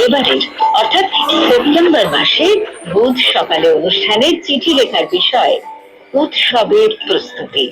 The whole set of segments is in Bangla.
এবারে অর্থাৎ সেপ্টেম্বর মাসে বুধ সকালে অনুষ্ঠানে চিঠি লেখার বিষয় উৎসবের প্রস্তুতি।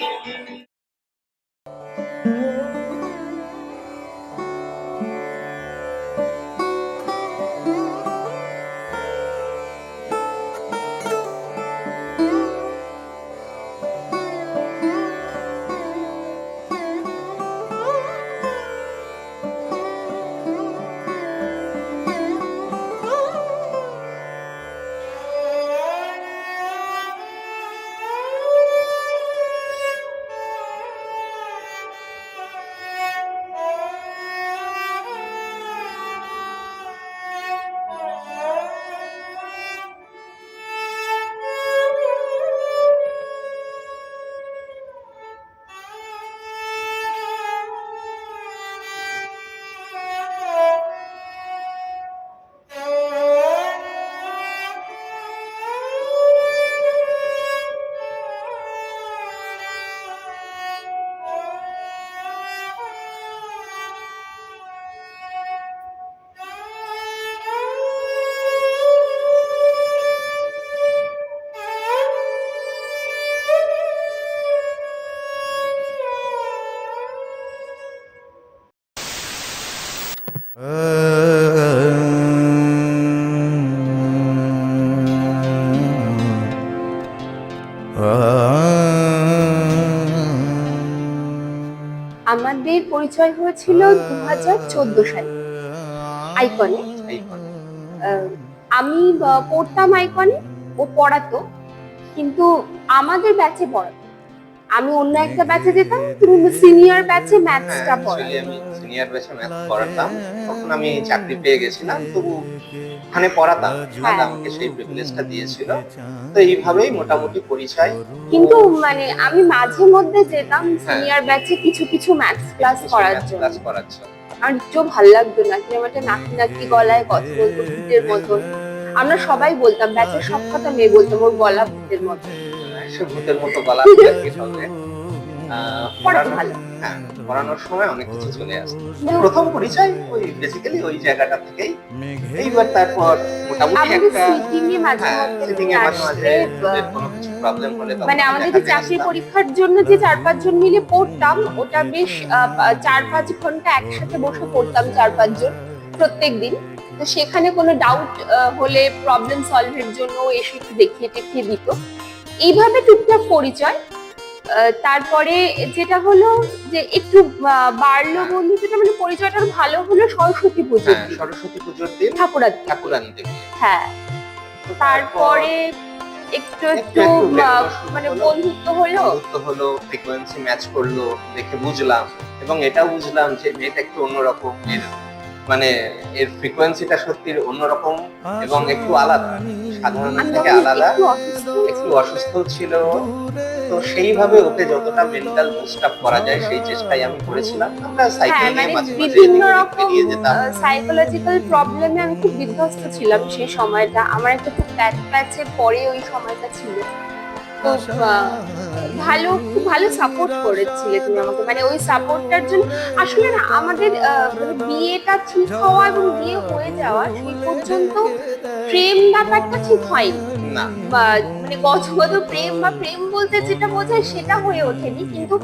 আমাদের পরিচয় হয়েছিল 2014 সালে আইকনে। আমি পড়তাম আইকনে, ও পড়াতো, কিন্তু আমাদের ব্যাচে পড়াতো। আমি অন্য একটা ব্যাচে যেতাম, তুমি সিনিয়র ব্যাচে ম্যাথসটা পড়াতো। আমি সিনিয়র ব্যাচে ম্যাথ পড়াতাম, তখন আমি চাকরি পেয়ে গেছিলাম, তবু ওখানে পড়াতাম, আমাকে সেই প্রিভিলেজটা দিয়েছিল। তো এইভাবেই মোটামুটি পরিচয়। কিন্তু মানে আমি মাঝে মধ্যে যেতাম সিনিয়র ব্যাচে কিছু কিছু ম্যাথস ক্লাস করার জন্য। আর একটু ভালো লাগতো না, কি আমার নাকি নাকি গলায় কথা বলতো ভূতের মতন। আমরা সবাই বলতাম, ব্যাচের সব কথা মেয়ে বলতাম ওর গলা ভূতের মতো। সে ভূতের মতো গলা থাকে সঙ্গে। পড়াতে ভালো, পড়ানোর সময় অনেক কিছু চলে আসে। প্রথম পরিচয় ওই বেসিক্যালি ওই জায়গাটা থেকেই। এইবার তারপর মোটামুটি একটা সিটিং এ মাঝে মাঝে কোনো কিছু প্রবলেম হলে মানে আমাদের যে চাকরি পরীক্ষার জন্য যে 4-5 জন মিলে পড়তাম, ওটা বেশ 4-5 ঘন্টা একসাথে বসে পড়তাম 4-5 জন প্রত্যেকদিন। তো সেখানে কোনো ডাউট হলে প্রবলেম সলভের জন্য এসে একটু দেখিয়ে টেখিয়ে দিত। এইভাবে টুকটাক পরিচয়। তারপরে যেটা হলো যে একটু বাড়লো বন্ধুত্বটা, মানে পরিচয়টা ভালো হলো সরস্বতী পুজোর দিন ঠাকুরানি। হ্যাঁ, তারপরে একটু একটু মানে বন্ধুত্ব হলো, ফ্রিকোয়েন্সি ম্যাচ করলো, দেখে বুঝলাম, এবং এটাও বুঝলাম যে মেয়েটা একটু অন্যরকম, মানে এর ফ্রিকোয়েন্সিটা সত্যি অন্যরকম এবং একটু আলাদা, সাধারণ থেকে আলাদা। একটু অসুস্থ ছিল, তো সেইভাবে ওকে যতটা মেন্টাল বুস্ট আপ করা যায় সেই চেষ্টাই আমি করেছিলাম। আমরা সাইকেল নিয়ে মাঝে মাঝে বিভিন্ন রকম সাইকোলজিক্যাল প্রবলেমে আমি খুব বিধ্বস্ত ছিলাম সেই সময়টা। আমার একটা খুব প্যাচে পরে ওই সময়টা ছিল। তো খুব ভালো সাপোর্ট করেছিলে তুমি আমাকে, মানে ওই সাপোর্টটার জন্য। আসলে না, আমাদের বিয়েটা ঠিক হওয়া এবং বিয়ে হয়ে যাওয়া সেই পর্যন্ত প্রেম ব্যাপারটা ঠিক হয়নি না, মানে গদগদ প্রেম বা প্রেম বলতে যেটা বোঝায় সেটা হয়ে ওঠেনি, কিন্তু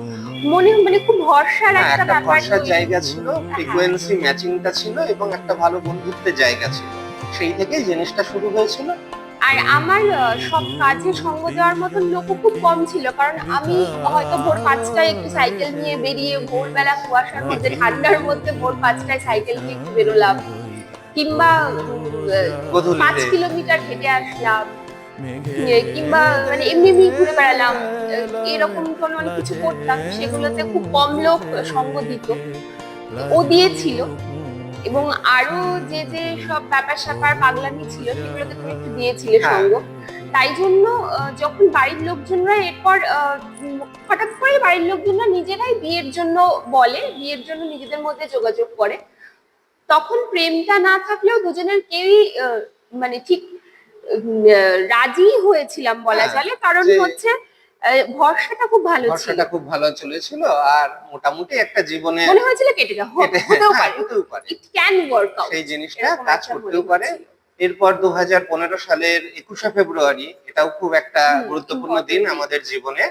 মানে খুব ভরসার একটা ব্যাপার, ভরসার জায়গা ছিল, ফ্রিকোয়েন্সি ম্যাচিংটা ছিল এবং একটা ভালো বন্ধুত্বের জায়গা ছিল। সেই থেকেই জিনিসটা শুরু হয়েছিল। আর আমার সব কাজে সঙ্গ দেওয়ার মতন লোকও খুব কম ছিল, কারণ আমি হয়তো ভোর 5টায় একটু সাইকেল নিয়ে বেরিয়ে, ভোরবেলা কুয়াশার মধ্যে ঠান্ডার মধ্যে ভোর 5টায় সাইকেল নিয়ে একটু বেরোলাম, কিংবা 5 কিলোমিটার হেঁটে আসলাম, কিংবা মানে এমনি ঘুরে বেড়ালাম, এরকম কোনো অনেক কিছু করতাম। সেগুলোতে খুব কম লোক সঙ্গ দিত, ও দিয়েছিল। এবং আরো যে যে সব ব্যাপার স্যাপার পাগলামি ছিল সেগুলোতে তুমি একটু দিয়েছিলে সঙ্গ। তাই জন্য যখন বাড়ির লোকজনরা এরপর হঠাৎ করে বাড়ির লোকজনরা নিজেরাই বিয়ের জন্য বলে, বিয়ের জন্য নিজেদের মধ্যে যোগাযোগ করে, তখন প্রেমটা না থাকলেও দুজনের কেউই মানে ঠিক রাজি হয়েছিলাম বলা চলে। কারণ হচ্ছে ভরসাটা খুব ভালো ছিল, ভরসাটা খুব ভালো চলেছিল, আর মোটামুটি একটা জীবনে মনে হয়েছিল কেটে যাও, হতেও হ্যাঁ, পারে, হতেও পারে ইট ক্যান ওয়ার্ক আউট, সেই জিনিসটা কাজ করতেও পারে। এরপর 2015 সালের 21শে ফেব্রুয়ারি, এটাও খুব একটা গুরুত্বপূর্ণ দিন আমাদের জীবনে।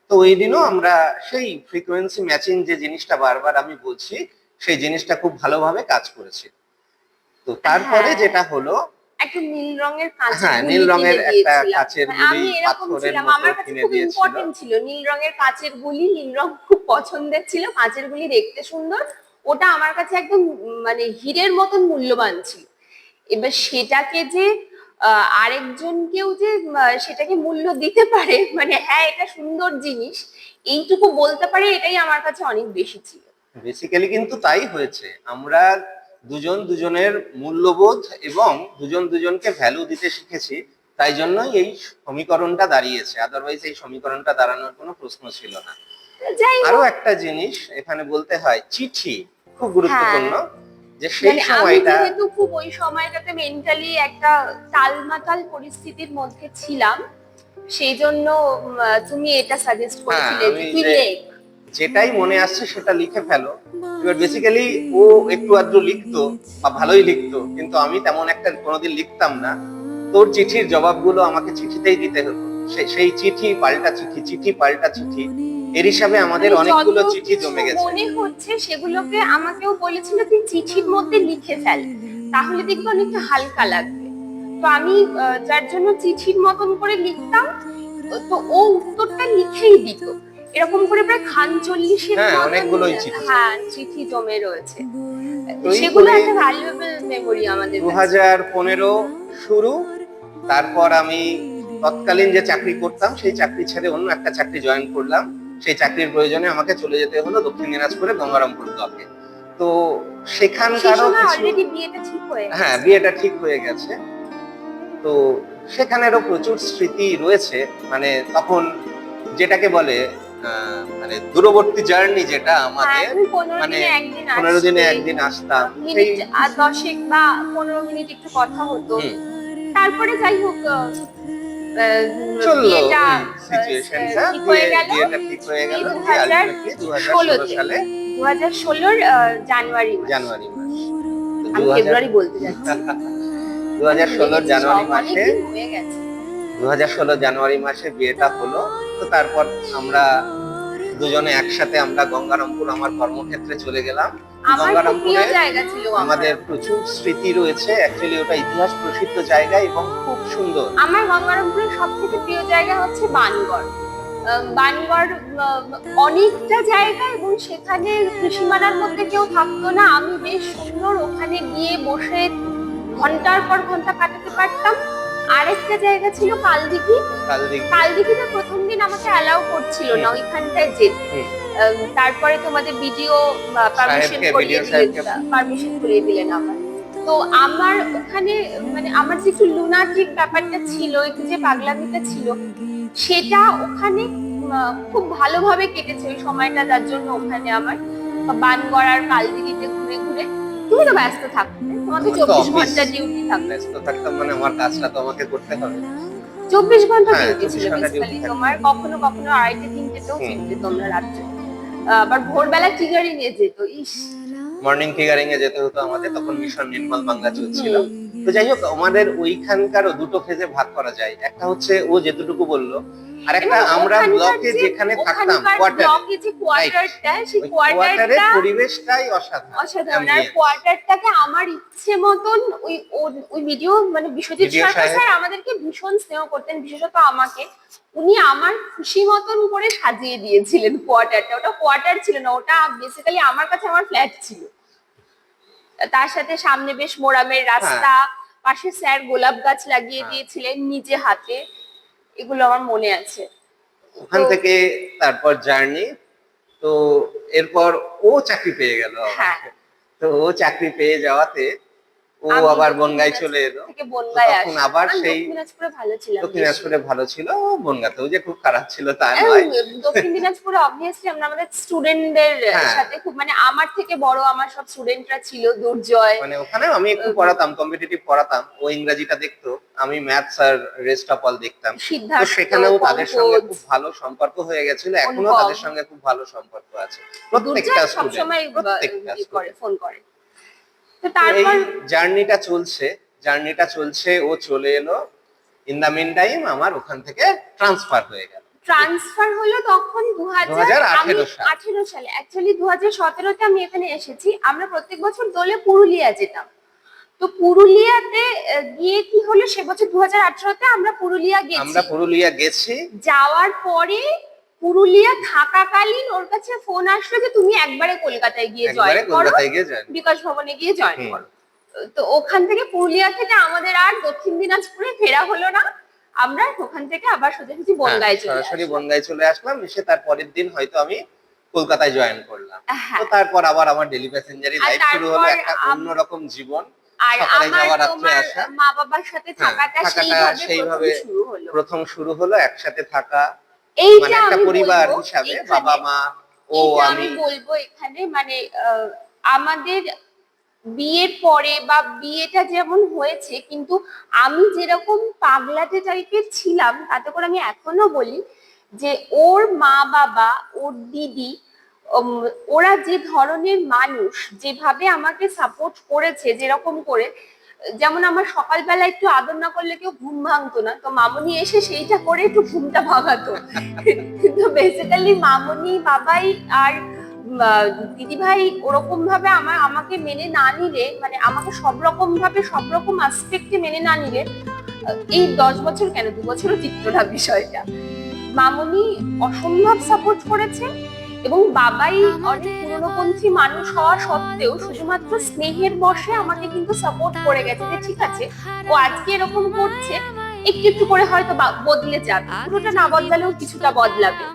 তো ওই দিনও আমরা সেই ফ্রিকোয়েন্সি ম্যাচিং যে জিনিসটা বারবার আমি বলছি, সেই জিনিসটা খুব ভালোভাবে কাজ করেছে। তো তারপরে হ্যাঁ। যেটা হলো, একটা নীল রঙের কাঁচের হ্যাঁ, গুলি নীল রঙের কিনে একটা দিয়েছিলাম। কাঁচের মানে গুলি আমি এরকম পাথরের ছিলাম, মতো আমার কাছে কিনে খুব দিয়েছিল। ইম্পর্টেন্ট ছিল নীল রঙের কাঁচের গুলি, নীল রং খুব পছন্দের ছিল, কাঁচের গুলি দেখতে সুন্দর, ওটা আমার কাছে একদম মানে হীরের মতন মূল্যবান ছিল। এবার সেটাকে যে আরেকজনকেও যে সেটাকে মূল্য দিতে পারে, মানে হ্যাঁ এটা সুন্দর জিনিস, এইটুকু বলতে পারে, এটাই আমার কাছে অনেক বেশি ছিল। বেসিক্যালি কিন্তু তাই হয়েছে, আমরা দুজন দুজনের মূল্যবোধ এবং দুজন দুজনকে ভ্যালু দিতে শিখেছি, তাই জন্যই এই সমীকরণটা দাঁড়িয়েছে, আদারওয়াইজ এই সমীকরণটা দাঁড়ানোর কোনো প্রশ্ন ছিল না। যাই আরো হোক, একটা জিনিস এখানে বলতে হয়, চিঠি খুব হ্যাঁ, গুরুত্বপূর্ণ, যে সেই মানে আমি সময়টা যেহেতু খুব ওই সময়টাতে মেন্টালি একটা টালমাটাল পরিস্থিতির মধ্যে ছিলাম, সেই জন্য তুমি এটা সাজেস্ট হ্যাঁ, করেছিলে আমি যে তুই যে লেখ। যেটাই মনে আসছে সেটা লিখে ফেলো। এবার বেসিক্যালি ও একটু আধটু লিখতো বা ভালোই লিখতো, কিন্তু আমি তেমন একটা কোনোদিন লিখতাম না। তোর চিঠির জবাবগুলো আমাকে চিঠিতেই দিতে হতো, সেই চিঠি পাল্টা চিঠি, চিঠি পাল্টা চিঠি, এর হিসাবে আমাদের মানে অনেকগুলো যত চিঠি কিছু জমে গেছে। মনে হচ্ছে সেগুলোকে আমাকেও বলেছিল তুই চিঠির মধ্যে লিখে ফেল, তাহলে দেখবি অনেকটা হালকা লাগবে। তো আমি যার জন্য চিঠির মতন করে লিখতাম, তো ও উত্তরটা লিখেই দিত, এরকম করে প্রায় খান 40-এর হ্যাঁ, মতন অনেকগুলোই চিঠি। হ্যাঁ চিঠি জমে রয়েছে। তো এই সেগুলো করে একটা ভ্যালুয়েবল মেমোরি আমাদের কাছে। 2015 শুরু। তারপর আমি তৎকালীন যে চাকরি করতাম সেই চাকরি ছেড়ে অন্য একটা চাকরি জয়েন করলাম। সেই চাকরির প্রয়োজনে আমাকে চলে যেতে হলো দক্ষিণ দিনাজপুরে গঙ্গারামপুর ব্লকে। তো সেই সেখানকারও সময় কিছু, অলরেডি বিয়েটা ঠিক হয়ে গেছে। হ্যাঁ, বিয়েটা ঠিক হয়ে গেছে। তো সেখানেরও প্রচুর স্মৃতি রয়েছে, মানে তখন যেটাকে বলে মানে দূরবর্তী জার্নি, যেটা হ্যাঁ, আমাদের তুমি 15 মানে দিনে একদিন 15 দিনে আসতে, একদিন আসতাম সেই মিনিট 10 বা 15 মিনিট একটু কথা হতো। তারপরে যাই হোক চললো বিয়েটা সিচুয়েশনটা, ঠিক হয়ে গেল বিয়েটা ঠিক হয়ে গেল এই দিয়ে আলটিমেটলি 2016 সালে 2016 জানুয়ারি মাস। জানুয়ারি মাস। তো আমি ফেব্রুয়ারি বলতে যাচ্ছি। 2016 জানুয়ারি মাসে, অনেকদিন হয়ে গেছে। 2016 জানুয়ারি মাসে বিয়েটা হলো। তো তারপর আমরা দুজনে একসাথে আমরা গঙ্গারামপুর আমার কর্মক্ষেত্রে চলে গেলাম। আমার খুব প্রিয় গঙ্গারামপুরে জায়গা ছিল আমাদের গঙ্গারামপুর। প্রচুর স্মৃতি রয়েছে, অ্যাকচুয়ালি ওটা ইতিহাস প্রসিদ্ধ জায়গা এবং খুব সুন্দর। আমার গঙ্গারামপুরের সব থেকে প্রিয় জায়গা হচ্ছে বানগড়। বানগড় অনেকটা জায়গা, এবং সেখানে ত্রিসীমানার মধ্যে কেউ থাকতো না, আমি বেশ সুন্দর ওখানে গিয়ে বসে ঘন্টার পর ঘন্টা কাটাতে পারতাম। আরেকটা জায়গা ছিল কালদিঘি। কালদিঘিতে প্রথম দিন আমাকে অ্যালাউ করছিল না ওইখানটায় যেতে, তারপরে তোমাদের ভিডিও পারমিশন করিয়ে দিলেন আমার। তো আমার ওখানে মানে আমার যে একটু লুনাটিক ব্যাপারটা ছিল, একটু যে পাগলামিটা ছিল, সেটা ওখানে খুব ভালোভাবে কেটেছে ওই সময়টা, যার জন্য ওখানে আমার বানগড় আর কালদিঘিতে ঘুরে ঘুরে। তুমি তো ব্যস্ত থাকতে, তোমাকে 24 ঘন্টা ডিউটি থাকবে। ব্যস্ত থাকতাম মানে আমার কাজটা তো আমাকে করতে হবে। 24 ঘন্টা হ্যাঁ, ডিউটি ছিল 24 ঘন্টা বেসিক্যালি duty তোমার, কখনো কখনো 2:30-3টেতেও ফিরতে তোমরা রাত্রে। আবার ভোরবেলা টিগারি নিয়ে যেত, ইস মর্নিং ফিগারিং এ যেতে হতো আমাদের, তখন মিশন নির্মল বাংলা চলছিল। তো যাই হোক, আমাদের ওইখানকারও দুটো ফেজে ভাগ করা যায়, একটা হচ্ছে ও যেটুকু বললো, আর একটা আমরা ব্লকে যেখানে থাকতাম ব্লকে যে কোয়ার্টারটা, সেই কোয়ার্টারের কোয়ার্টারটা পরিবেশটাই অসাধারণ। আর কোয়ার্টারটাকে আমার ইচ্ছে মতন ওই ভিডিও মানে বিশ্বজিৎ ভিডিও সরকার সাহেব। স্যার আমাদেরকে ভীষণ স্নেহ করতেন, বিশেষত আমাকে। উনি আমার খুশি মতন করে সাজিয়ে দিয়েছিলেন কোয়ার্টারটা। ওটা কোয়ার্টার ছিল না, ওটা বেসিক্যালি আমার কাছে আমার ফ্ল্যাট ছিল। তার সাথে সামনে বেশ মোরামের রাস্তা, পাশে স্যার গোলাপ গাছ লাগিয়ে দিয়েছিলেন নিজে হাতে, এগুলো আমার মনে আছে। ওখান থেকে তারপর জার্নি। তো এরপর ও চাকরি পেয়ে গেল। হ্যাঁ। তো ও চাকরি পেয়ে যাওয়াতে ও আমি আবার দক্ষিণ বনগাঁয় দিনাজপুর চলে এলো। থেকে বনগাঁয় তখন আসি। আবার আমি সেই দক্ষিণ দিনাজপুরে ভালো ছিলাম দক্ষিণ বেশি। দিনাজপুরে ভালো ছিল, বনগাঁতেও যে খুব খারাপ ছিল তা এই নয়। দক্ষিণ দিনাজপুরে অবভিয়াসলি আমরা আমাদের স্টুডেন্টদের হ্যাঁ। সাথে খুব মানে আমার থেকে বড় আমার সব স্টুডেন্টরা ছিল, দুর্জয়, মানে ওখানেও আমি একটু পড়াতাম, কম্পিটিটিভ পড়াতাম, ও ইংরেজিটা দেখতো, আমি ম্যাথস আর রেস্ট অফ অল দেখতাম। তো সিদ্ধার্থ, সেখানেও তাদের সঙ্গে পঙ্কজ, খুব ভালো সম্পর্ক হয়ে গেছিল, এখনো অনুপম। তাদের সঙ্গে খুব ভালো সম্পর্ক আছে প্রত্যেকটা দুর্জয় স্টুডেন্ট, সবসময় প্রত্যেকটা করে student। ফোন করে। তো তো এই তারপর জার্নিটা চলছে, ও চলে এলো। ইন দা মিন টাইম আমার ওখান থেকে ট্রান্সফার হয়ে গেল। ট্রান্সফার হলো তখন 2018 সাল। 2018 সালে। অ্যাকচুয়ালি 2017-তে আমি এখানে এসেছি। আমরা প্রত্যেক বছর দোলে পুরুলিয়া যেতাম। তো পুরুলিয়াতে গিয়ে কি হলো, সে বছর 2018-তে আমরা পুরুলিয়া গেছি। যাওয়ার পরে পুরুলিয়া থাকাকালীন ওর কাছে ফোন আসলো যে তুমি একবারে কলকাতায় গিয়ে জয়েন করো, বিকাশ ভবনে গিয়ে জয়েন করো। তো ওখান থেকে পুরুলিয়া থেকে আমাদের আর দক্ষিণ দিনাজপুরে ফেরা হলো না, আমরা ওখান থেকে আবার সোজাসুজি বনগাঁয় চলে সরাসরি আসলাম। বনগাঁয় চলে আসলাম, এসে তার পরের দিন হয়তো আমি কলকাতায় জয়েন করলাম। হ্যাঁ। তো তারপর আবার আমার ডেলি প্যাসেঞ্জারি আর লাইফ শুরু হলো, তারপর একটা অন্যরকম জীবন। আর সকালে আমার যাওয়া, রাত্রে তোমার আসা। মা বাবার সাথে থাকাটা সেইভাবে প্রথম শুরু হলো, একসাথে থাকা, এইটা মানে একটা আমি পরিবার বলবো হিসাবে, এখানে- বাবা মা ও এইটা আমি। আমি বলবো এখানে মানে আমাদের বিয়ের পরে বা বিয়েটা যেমন হয়েছে, কিন্তু আমি যেরকম পাগলাটে টাইপের ছিলাম, তাতে করে আমি এখনো বলি যে ওর মা বাবা, ওর দিদি, ওরা যে ধরনের মানুষ, যেভাবে আমাকে সাপোর্ট করেছে, যেরকম করে, যেমন আমার সকালবেলা একটু আদর না করলে কেউ ঘুম ভাঙতো না, তো মামনি এসে সেইটা করে একটু ঘুমটা ভাঙাতো। কিন্তু বেসিক্যালি মামনি, বাবাই আর দিদি ভাই ওরকম ভাবে আমাকে মেনে না নিলে, মানে আমাকে সব রকম ভাবে সব রকম আসপেক্টে মেনে না নিলে, এই 10 বছর কেন 2 বছরও টিকতো না বিষয়টা। মামনি অসম্ভব সাপোর্ট করেছে, এবং বাবাই অনেক পুরনোপন্থী মানুষ হওয়া সত্ত্বেও শুধুমাত্র স্নেহের বশে আমাকে কিন্তু সাপোর্ট করে গেছে যে ঠিক আছে, ও আজকে এরকম করছে, একটু একটু করে হয়তো বদলে যাবে, পুরোটা না বদলালেও কিছুটা বদলাবে।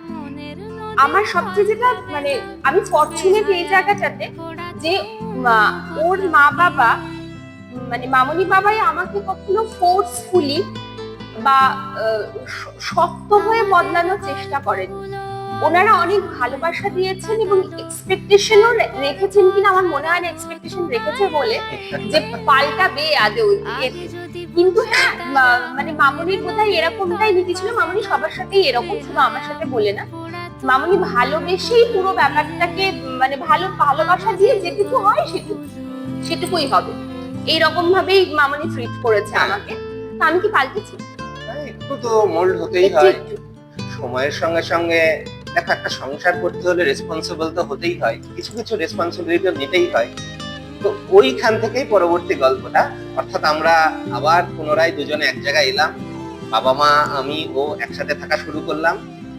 আমার সবচেয়ে যেটা মানে আমি ফরচুনেট এই জায়গাটাতে যে ওর মা বাবা, মানে মামনি বাবাই আমাকে কখনো ফোর্সফুলি বা শক্ত হয়ে বদলানোর চেষ্টা করেনি। ওনারা অনেক ভালোবাসা দিয়েছেন এবং এক্সপেকটেশনও রেখেছেন কিনা আমার মনে হয় না এক্সপেকটেশন রেখেছে বলে যে পাল্টাবে আদৌ। কিন্তু হ্যাঁ, মানে মামনির বোধহয় এরকমটাই নীতি ছিল, মামনি সবার সাথেই এরকম, শুধু আমার সাথে বলে না। মামনি ভালোবেসেই পুরো ব্যাপারটাকে, মানে ভালোবাসা দিয়ে যেটুকু হয় সেটুকুই হবে, এইরকম ভাবেই মামনি ট্রিট করেছে আমাকে। তা আমি কি পাল্টেছি? একটু তো মোল্ড হতেই হয় সময়ের সঙ্গে সঙ্গে। দেখো, একটা সংসার করতে হলে রেসপন্সিবল তো হতেই হয়, কিছু কিছু রেসপন্সিবিলিটি নিতেই হয়। তো ওইখান থেকেই পরবর্তী গল্পটা, অর্থাৎ আমরা আবার পুনরায় দুজনে এক জায়গায় এলাম, বাবা মা আমি ও একসাথে থাকা শুরু করলাম,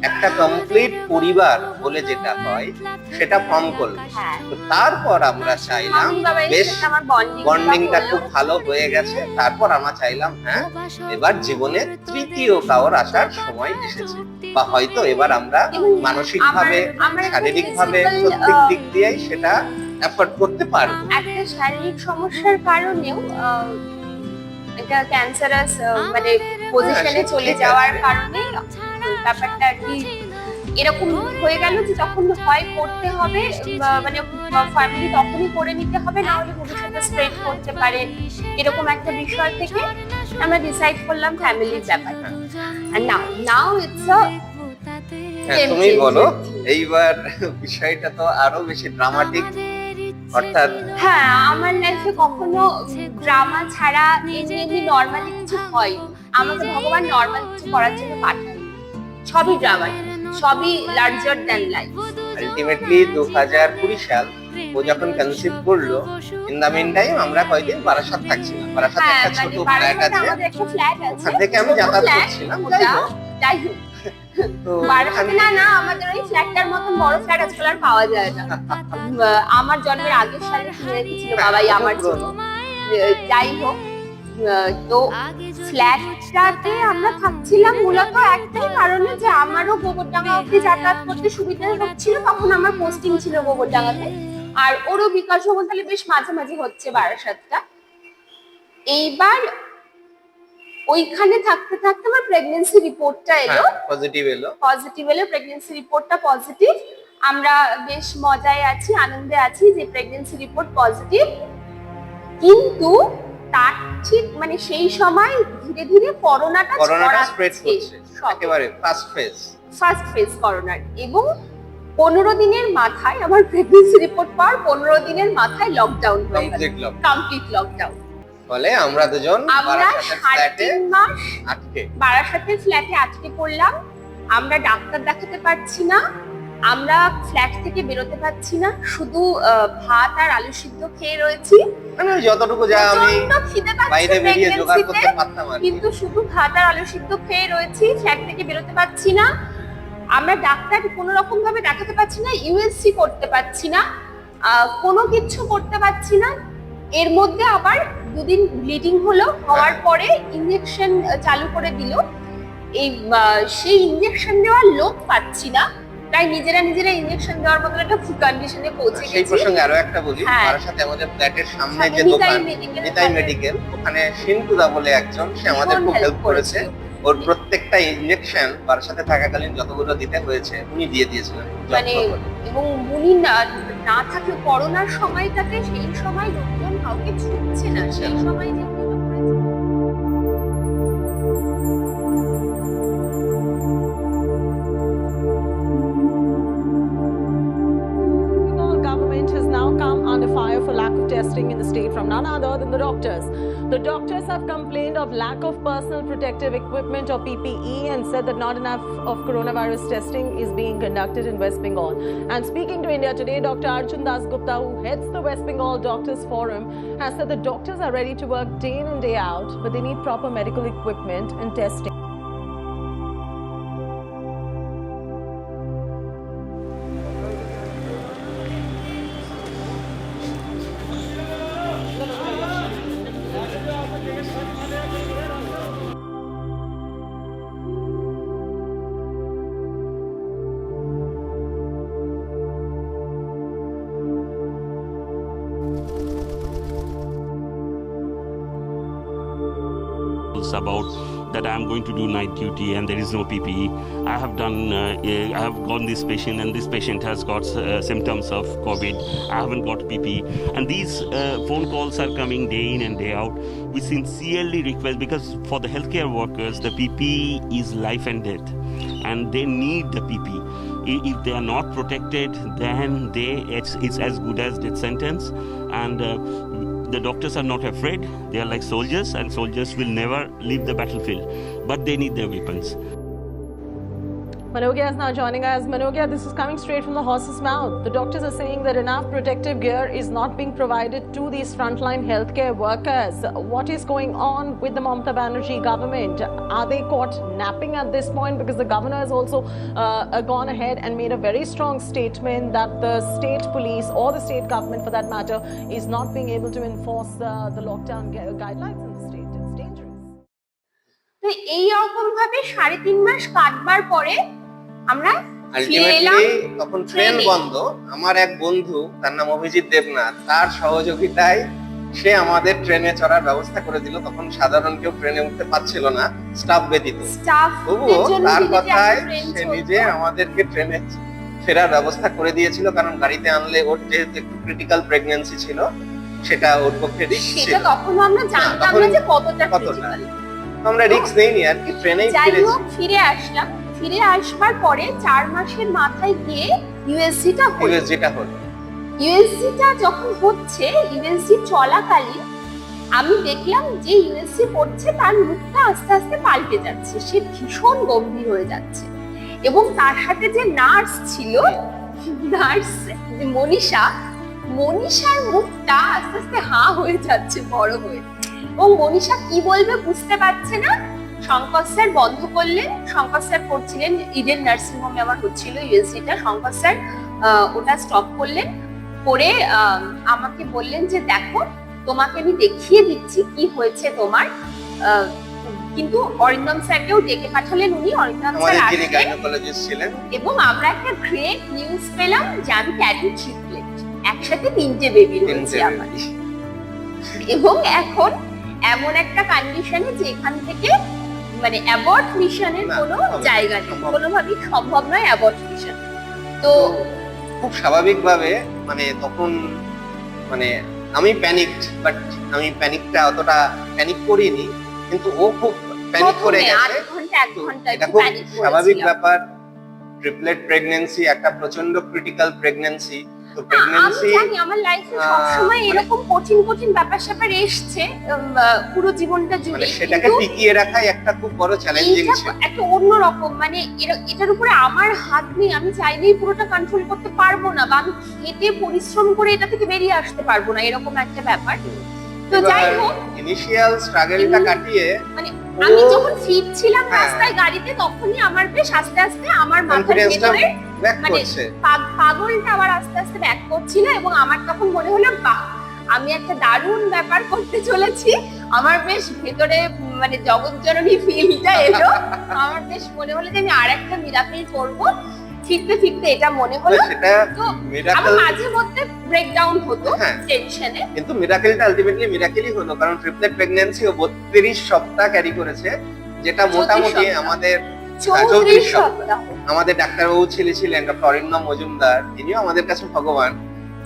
একটা কমপ্লিট পরিবার বলে যেটা হয় সেটা ফর্ম করলাম। তো তারপর আমরা চাইলাম, বেশ বন্ডিংটা খুব ভালো হয়ে গেছে, তারপর আমরা চাইলাম হ্যাঁ এবার জীবনে তৃতীয় কাউর আসার সময় এসেছে, বা হয়তো এবার আমরা মানসিকভাবে, শারীরিকভাবে, প্রত্যেক দিক দিয়েই সেটা এফোর্ড করতে পারবো। একটা শারীরিক সমস্যার কারণেও, এটা ক্যান্সারাস মানে পজিশনে চলে যাওয়ার কারণে ব্যাপারটা আর কি এরকম হয়ে গেল যে তখন হয় করতে হবে, মানে ফ্যামিলি তখনই করে নিতে হবে, না হলে ভবিষ্যতে স্প্রেড করতে পারে, এরকম একটা বিষয় থেকে আমরা ডিসাইড করলাম ফ্যামিলির ব্যাপারটা। আর নাও ইটস আ, তুমি বলো এইবার বিষয়টা তো আরো বেশি ড্রামাটিক, অর্থাৎ হ্যাঁ আমার লাইফে কখনো ড্রামা ছাড়া এমনি নর্মালি কিছু হয়, আমাকে ভগবান নর্মাল কিছু করার জন্য পাঠায়, সবই ড্রামা, সবই লার্জার দ্যান লাইফ। আলটিমেটলি 2020 সাল ও যখন কনসিভ করলো, ইন দা মিন টাইম আমরা কয়েকদিন বারাসাত থাকছিলাম, বারাসাতে একটা ছোট ফ্ল্যাট আছে, আমাদের একটা ফ্ল্যাট আছে, ওখান থেকে আমি যাতায়াত করছিলাম। যাই হোক তো বারাসাতে না আমাদের ওই ফ্ল্যাটটার মতন বড় ফ্ল্যাট আজকাল আর পাওয়া যায় না। আমার জন্মের আগের সালে কিনে রেখেছিল বাবাই আমার জন্য। যাই হোক, তো ফ্ল্যাটটাতে আমরা থাকছিলাম মূলত একটাই কারণে যে আমারও গোবরডাঙ্গা অব্দি যাতায়াত করতে সুবিধা হচ্ছিল, তখন আমার পোস্টিং ছিল গোবরডাঙ্গাতে, আর ওরও বিকাশ ভবন তাহলে বেশ মাঝামাঝি হচ্ছে বারাসাতটা। এইবার ওইখানে থাকতে থাকতে আমার প্রেগন্যান্সি রিপোর্টটা এলো, পজিটিভ এলো, প্রেগন্যান্সি রিপোর্টটা পজিটিভ। আমরা বেশ মজায় আছি, আনন্দে আছি যে প্রেগন্যান্সি রিপোর্ট পজিটিভ। কিন্তু তার ঠিক মানে সেই সময় ধীরে ধীরে করোনাটা স্প্রেড করছে, একেবারে ফার্স্ট ফেজ করোনার। এবং 15 দিনের মাথায় আমার প্রেগন্যান্সি রিপোর্ট পাওয়ার 15 দিনের মাথায় লকডাউন হয়ে গেল, কমপ্লিট লকডাউন। ফলে আমরা দুজন আমরা 3.5 মাস বারাসাতের ফ্ল্যাটে আটকে পড়লাম। আমরা ডাক্তার দেখাতে পারছি না, আমরা ফ্ল্যাট থেকে বেরোতে পারছি না, শুধু ভাত আর আলু সিদ্ধ খেয়ে রয়েছি। মানে যতটুকু যা আমি বাইরে বেরিয়ে জোগাড় করতে পারতাম, কিন্তু শুধু ভাত আর আলু সিদ্ধ খেয়ে রয়েছি, ফ্ল্যাট থেকে বেরোতে পারছি না। আমরা ডাক্তার কোনো রকম ভাবে দেখাতে পারছি না, ইউএসসি করতে পারছি না, কোনো কিছু করতে পারছি না। এর মধ্যে আবার 2 দিন ব্লিডিং হলো, হওয়ার পরে ইনজেকশন চালু করে দিল। এই সেই ইনজেকশন দেওয়ার লোক পাচ্ছি না, তাই নিজেরা ইনজেকশন দেওয়ার মতো একটা কন্ডিশনে পৌঁছে গেছি। সেই প্রসঙ্গে আরো একটা বলি, তার সাথে আমাদের ফ্ল্যাটের সামনে যে দোকান নিতাই মেডিকেল, ওখানে সিন্টুদা বলে একজন, সে আমাদের খুব হেল্প করেছে। ওর প্রত্যেকটা ইনজেকশন তার সাথে থাকাকালীন যতগুলো দিতে হয়েছে উনি দিয়ে দিয়েছিলেন মানে। এবং উনি না থাকলে করোনার সময়টাতে, সেই সময় লোকজন কাউকে ছুটছে না, সেই সময় যে under fire for lack of testing in the state from none other than the doctors. The doctors have complained of lack of personal protective equipment or PPE and said that not enough of coronavirus testing is being conducted in West Bengal. And speaking to India Today, Dr. Arjun Dasgupta, who heads the West Bengal Doctors Forum, has said the doctors are ready to work day in and day out, but they need proper medical equipment and testing. About that I am going to do night duty and there is no PPE. I have gone this patient and this patient has got symptoms of COVID. I haven't got PPE, and these phone calls are coming day in and day out. We sincerely request, because for the healthcare workers the PPE is life and death, and they need the PPE. If they are not protected, then it's as good as death sentence. And the doctors are not afraid. They are like soldiers, and soldiers will never leave the battlefield, but they need their weapons. Manogia is now joining us. Manogia, this is coming straight from the horse's mouth. The doctors are saying that enough protective gear is not being provided to these frontline healthcare workers. What is going on with the Mamata Banerjee government? Are they caught napping at this point? Because the governor has also gone ahead and made a very strong statement that the state police, or the state government for that matter, is not being able to enforce the lockdown guidelines in the state. It's dangerous. তো এই রকম ভাবে 3.5 মাস কাটবার পরে আমরা আলটিমেটলি তখন ট্রেন বন্ধ। আমার এক বন্ধু, তার নাম অভিজিৎ দেবনাথ, তার সহযোগিতায় সে আমাদের ট্রেনে চড়ার ব্যবস্থা করে দিল। তখন সাধারণ কেউ ট্রেনে উঠতে পারছিল না, স্টাফ ব্যতীত। তবুও তার কথায় সে নিজে আমাদেরকে ট্রেনে ফেরার ব্যবস্থা করে দিয়েছিল, কারণ গাড়িতে আনলে ওর যেহেতু একটু ক্রিটিক্যাল প্রেগন্যান্সি ছিল, সেটা ওর পক্ষে রিস্ক ছিল। সেটা তখন আমরা জানতাম না যে কতটা ক্রিটিক্যাল। আমরা রিস্ক নেইনি আর কি, ট্রেনেই ফিরে আসলাম। ফিরে আসবার পরে 4 মাসের মাথায় গিয়ে ইউএসজিটা হলো। ইউএসজিটা যখন হচ্ছে, ইউএসজি চলাকালীন আমি দেখলাম যে ইউএসজি পড়ছে, তার মুখটা আস্তে আস্তে পাল্টে যাচ্ছে, সে ভীষণ গম্ভীর হয়ে যাচ্ছে। এবং তার সাথে যে নার্স ছিল, নার্স মনীষার মুখটা আস্তে আস্তে হাঁ হয়ে যাচ্ছে, বড় হয়ে। এবং মনীষা কি বলবে বুঝতে পারছে না। শঙ্কর স্যার বন্ধ করলেন। শঙ্কর স্যার করছিলেন, ইডেন নার্সিং হোমে আমার হচ্ছিল ইউএসজিটা। শঙ্কর স্যার ওটা স্টপ করলেন, করে আমাকে বললেন যে দেখো, তোমাকে আমি দেখিয়ে দিচ্ছি কি হয়েছে তোমার। কিন্তু অরিন্দম স্যারকেও ডেকে পাঠালেন উনি। অরিন্দম স্যার আসলেন এবং আমরা একটা গ্রেট নিউজ পেলাম যে আমি ক্যারিং ট্রিপলেট, একসাথে 3টে বেবি হয়েছে আমার। এবং এখন এমন একটা কন্ডিশনে যে এখান থেকে মানে অ্যাবর্ট মিশনের না, কোনো হবে না, জায়গা নেই, সম্ভব না। কোনোভাবেই সম্ভব নয় অ্যাবর্ট মিশন। তো খুব স্বাভাবিকভাবে মানে তখন মানে আমি প্যানিকড, বাট আমি প্যানিকটা অতটা প্যানিক করিনি, কিন্তু ও খুব প্যানিক করে প্রথমে 8 গেছে। ঘন্টা 1 ঘন্টা এটা একটু খুব প্যানিক স্বাভাবিক করেছিলাম। ব্যাপার। ট্রিপলেট প্রেগন্যান্সি একটা প্রচন্ড ক্রিটিক্যাল প্রেগন্যান্সি। তো আমি প্রেগন্যান্সি জানি আমার লাইফে আহ, সবসময় মানে- এরকম কঠিন কঠিন ব্যাপার স্যাপার এসছে পুরো জীবনটা মানে জুড়ে, সেটাকে কিন্তু টিকিয়ে রাখাই একটা খুব বড় চ্যালেঞ্জিং এইটা ছিল। একটা অন্যরকম, মানে এটার উপরে আমার হাত নেই, আমি চাইলেই পুরোটা কন্ট্রোল করতে পারবো না, বা আমি খেটে পরিশ্রম করে এটা থেকে বেরিয়ে আসতে পারবো না, এরকম একটা ব্যাপার। তো যাই হোক, ইনিশিয়াল স্ট্রাগলটা কাটিয়ে মানে ও আমি যখন ফিরছিলাম হ্যাঁ। রাস্তায় গাড়িতে, তখনই আমার বেশ আস্তে আস্তে আমার মাথার কনফিডেন্সটা ভেতরে ব্যাক মানে করছে। পাগলটা আবার আস্তে আস্তে ব্যাক করছিল, এবং আমার তখন মনে হলো বাহ, আমি একটা দারুণ ব্যাপার করতে চলেছি। আমার বেশ ভেতরে মানে জগৎজননী ফিলটা এলো, আমার বেশ মনে হলো যে আমি আর একটা মিরাকেল করবো। ফিরতে ফিরতে এটা মনে তো হলো। সেটা তো আমার মিরাকেল, মাঝে মধ্যে ব্রেকডাউন হতো হ্যাঁ। টেনশনে। কিন্তু মিরাকেলটা আলটিমেটলি মিরাকেলই হলো, কারণ ট্রিপলেট প্রেগন্যান্সি ও 32 সপ্তাহ ক্যারি করেছে, যেটা 34 মোটামুটি সপ্তাহ। আমাদের 34 সপ্তাহ। সপ্তাহ। আমাদের ডাক্তারবাবু ছিলেন ডক্টর অরিন্দম মজুমদার, তিনিও আমাদের কাছে ভগবান।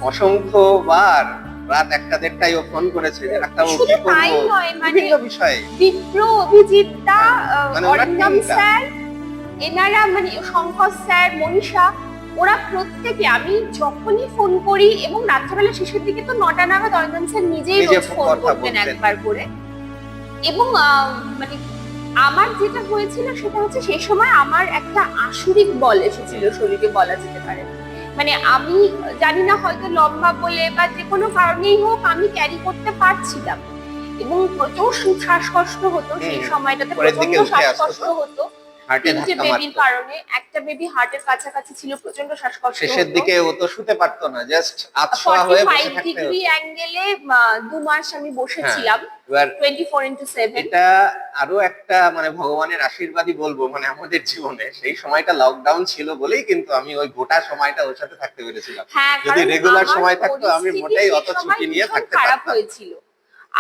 অসংখ্যবার রাত 1টা-1:30টায় ও ফোন করেছে যে ডাক্তারবাবু শুধু কি তাই করবো, নয়, মানে বিভিন্ন বিষয়ে। বিপ্র, অভিজিৎদা, মানে ওরা অরিন্দম টিমটা। স্যার, এনারা মানে শঙ্কর স্যার, মনীষা, ওরা প্রত্যেকে, আমি যখনই ফোন করি, এবং রাত্রেবেলা শেষের দিকে তো 9টা নাগাদ অরিন্দম স্যার নিজেই নিজে রোজ ফোন কথা করতেন বলতেন। একবার করে। এবং মানে আমার যেটা হয়েছিল সেটা হচ্ছে, সেই সময় আমার একটা আসরিক বল এসেছিল শরীরে, বলা যেতে পারে। মানে আমি জানি না, হয়তো লম্বা বলে বা যে কোনো কারণেই হোক, আমি ক্যারি করতে পারছিলাম, এবং প্রচুর শ্বাসকষ্ট হতো সেই সময়টাতে, পরের দিকে প্রচন্ড উঠে আসতো শ্বাসকষ্ট তো? হতো। হার্টে 3টে ধাক্কা বেবির মারতো। কারণে, একটা বেবি হার্টের কাছাকাছি ছিল, প্রচন্ড শ্বাসকষ্ট শেষের হতো। দিকে ও তো শুতে পারতো না, জাস্ট আতশোয়া হয়ে বসে 45 থাকতে ডিগ্রি হতো। অ্যাঙ্গেলে 2 মাস আমি বসেছিলাম, এবার 24/7। এটা আরো একটা মানে ভগবানের আশীর্বাদই বলবো মানে আমাদের জীবনে। সেই সময়টা লকডাউন ছিল বলেই কিন্তু আমি ওই গোটা সময়টা ওর সাথে থাকতে পেরেছিলাম। হ্যাঁ, যদি কারণ রেগুলার আমার সময় থাকতো আমি পরিস্থিতি মোটেই সেই অত সময় ছুটি নিয়ে ভীষণ থাকতে খারাপ পারতাম। হয়েছিল।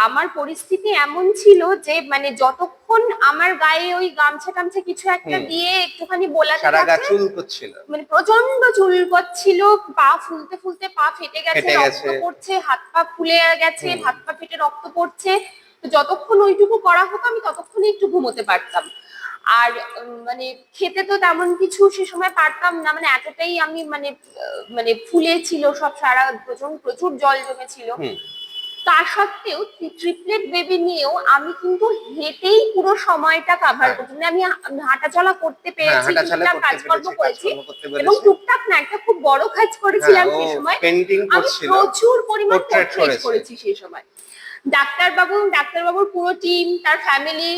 আমার পরিস্থিতি এমন ছিল যে মানে যতক্ষণ আমার গায়ে ওই গামছা টামছা কিছু একটা দিয়ে একটুখানি বোলাতে সারা গা থাকে, চুল করছিল। মানে প্রচন্ড চুল করছিল, পা ফুলতে ফুলতে পা ফেটে গেছে, ফেটে রক্ত গেছে। পড়ছে, হাত পা ফুলে গেছে, হাত পা ফেটে রক্ত পড়ছে। তো যতক্ষণ ওইটুকু করা হতো, আমি ততক্ষণই একটু ঘুমোতে পারতাম। আর মানে খেতে তো তেমন কিছু সে সময় পারতাম না, মানে এতটাই আমি মানে মানে ফুলে ছিল সব, সারা প্রচুর জল জমেছিল। তা সত্ত্বেও ট্রিপলেট বেবি নিয়েও আমি কিন্তু হেঁটেই পুরো সময়টা কাভার করছি, মানে আমি হাঁটা চলা করতে পেরেছি, হাঁটাচলা টুকটাক করতে কাজকর্ম পেরেছি, করেছি, কাজকর্ম করতে এবং পেরেছি। টুকটাক না একটা খুব বড় কাজ করেছিলাম ও সেই সময়। পেন্টিং আমি করছিল, প্রচুর পরিমাণ portrait পোর্ট্রেট করেছে। করেছি সেই সময়। ডাক্তারবাবুর পুরো টিম, তার ফ্যামিলি,